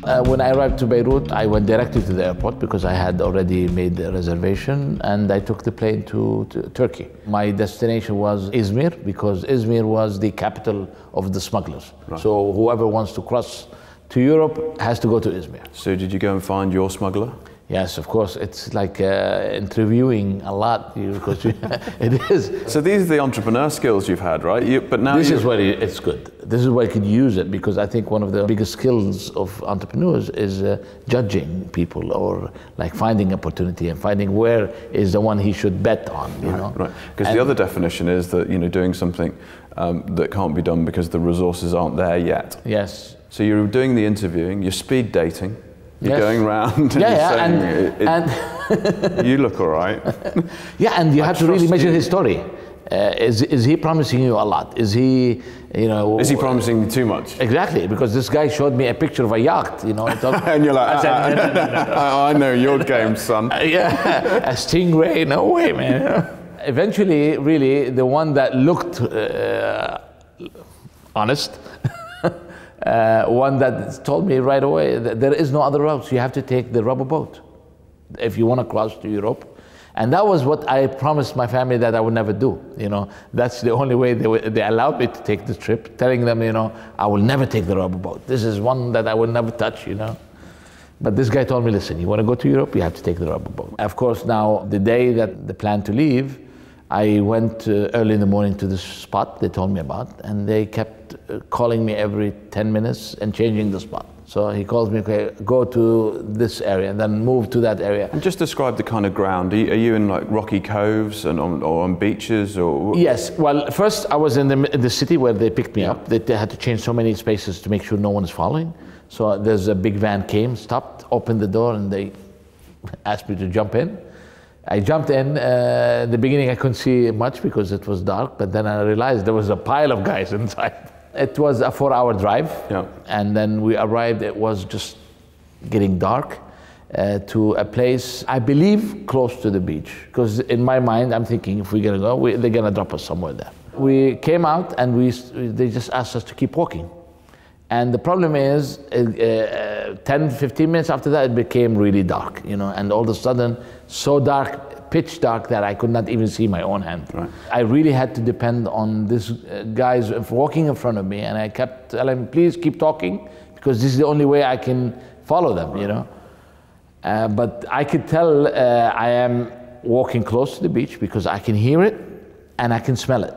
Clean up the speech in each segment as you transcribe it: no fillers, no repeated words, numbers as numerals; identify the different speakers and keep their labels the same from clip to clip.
Speaker 1: When I arrived to Beirut, I went directly to the airport because I had already made the reservation, and I took the plane to Turkey. My destination was Izmir because Izmir was the capital of the smugglers. Right. So whoever wants to cross to Europe has to go to Izmir.
Speaker 2: So did you go and find your smuggler?
Speaker 1: Yes, of course. It's like interviewing a lot because it is.
Speaker 2: So these are the entrepreneur skills you've had, right? But now
Speaker 1: this is where it's good. This is where you could use it because I think one of the biggest skills of entrepreneurs is judging people or like finding opportunity and finding where is the one he should bet on. You know,
Speaker 2: right? Because the other definition is that doing something that can't be done because the resources aren't there yet.
Speaker 1: Yes.
Speaker 2: So you're doing the interviewing. You're speed dating. You're
Speaker 1: yes.
Speaker 2: going around and you look all right.
Speaker 1: Yeah, and you have to really measure his story. Is he promising you a lot? Is he,
Speaker 2: Is he promising you too much?
Speaker 1: Exactly, because this guy showed me a picture of a yacht, And
Speaker 2: you're like, I know your game, son.
Speaker 1: Yeah, a Stingray, no way, man. Eventually, really, the one that looked honest, one that told me right away that there is no other route. You have to take the rubber boat if you want to cross to Europe. And that was what I promised my family that I would never do. That's the only way they allowed me to take the trip, telling them, I will never take the rubber boat. This is one that I will never touch, But this guy told me, listen, you want to go to Europe, you have to take the rubber boat. Of course, now the day that the plan to leave, I went early in the morning to this spot they told me about, and they kept calling me every 10 minutes and changing the spot. So he calls me, okay, go to this area and then move to that area.
Speaker 2: And just describe the kind of ground. Are you in like rocky coves and or on beaches or?
Speaker 1: Yes, well, first I was in the city where they picked me up. They had to change so many spaces to make sure no one is following. So there's a big van came, stopped, opened the door, and they asked me to jump in. I jumped in. In the beginning I couldn't see much because it was dark, but then I realized there was a pile of guys inside. It was a 4-hour drive, and then we arrived, it was just getting dark, to a place, I believe, close to the beach. Because in my mind, I'm thinking, if we're gonna go, they're gonna drop us somewhere there. We came out and they just asked us to keep walking. And the problem is, 10, 15 minutes after that, it became really dark, and all of a sudden, so dark, pitch dark that I could not even see my own hand. Right. I really had to depend on these guys walking in front of me, and I kept telling them, please keep talking, because this is the only way I can follow them, But I could tell I am walking close to the beach because I can hear it and I can smell it.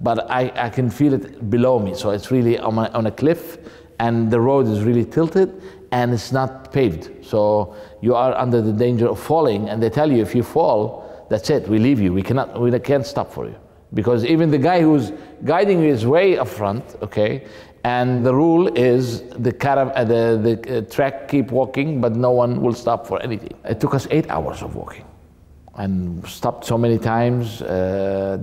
Speaker 1: But I can feel it below me, so it's really on a cliff, and the road is really tilted, and it's not paved. So you are under the danger of falling, and they tell you if you fall, that's it, we leave you. We can't stop for you. Because even the guy who's guiding you is way up front, okay? And the rule is the track keep walking, but no one will stop for anything. It took us 8 hours of walking, and stopped so many times,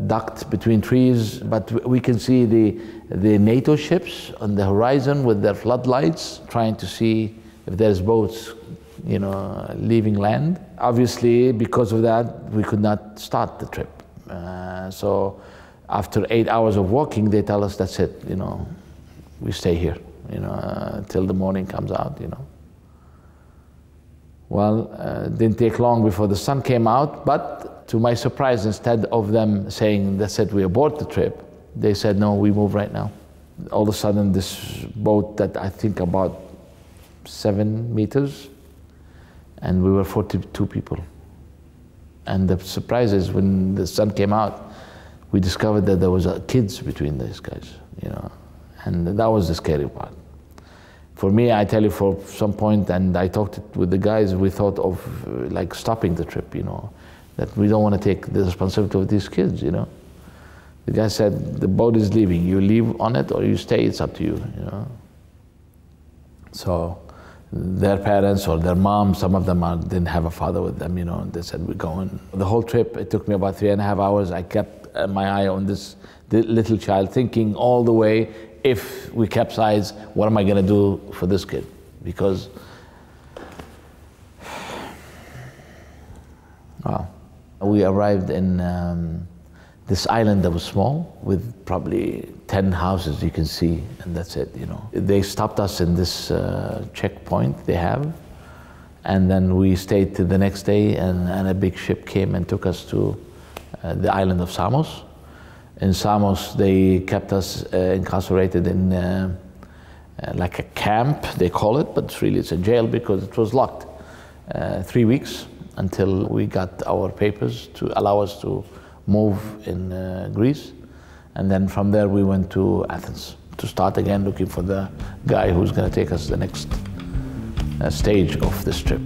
Speaker 1: ducked between trees, but we can see the NATO ships on the horizon with their floodlights, trying to see if there's boats, leaving land. Obviously, because of that, we could not start the trip. So after 8 hours of walking, they tell us, that's it, we stay here, till the morning comes out, Well, it didn't take long before the sun came out, but to my surprise, instead of them saying, that's it, we abort the trip, they said, no, we move right now. All of a sudden, this boat that I think about 7 meters, and we were 42 people. And the surprise is when the sun came out, we discovered that there was kids between these guys, and that was the scary part. For me, I tell you, for some point, and I talked with the guys, we thought of like stopping the trip, that we don't want to take the responsibility of these kids, The guy said, the boat is leaving, you leave on it or you stay, it's up to you, So their parents or their mom, some of them didn't have a father with them, they said, we're going. The whole trip, it took me about 3.5 hours. I kept my eye on this little child, thinking all the way, if we capsize, what am I going to do for this kid? Because, we arrived in this island that was small with probably 10 houses you can see, and that's it, you know. They stopped us in this checkpoint they have, and then we stayed till the next day, and a big ship came and took us to the island of Samos. In Samos, they kept us incarcerated in like a camp, they call it, but really it's a jail because it was locked. 3 weeks until we got our papers to allow us to move in Greece. And then from there we went to Athens to start again looking for the guy who's going to take us the next stage of this trip.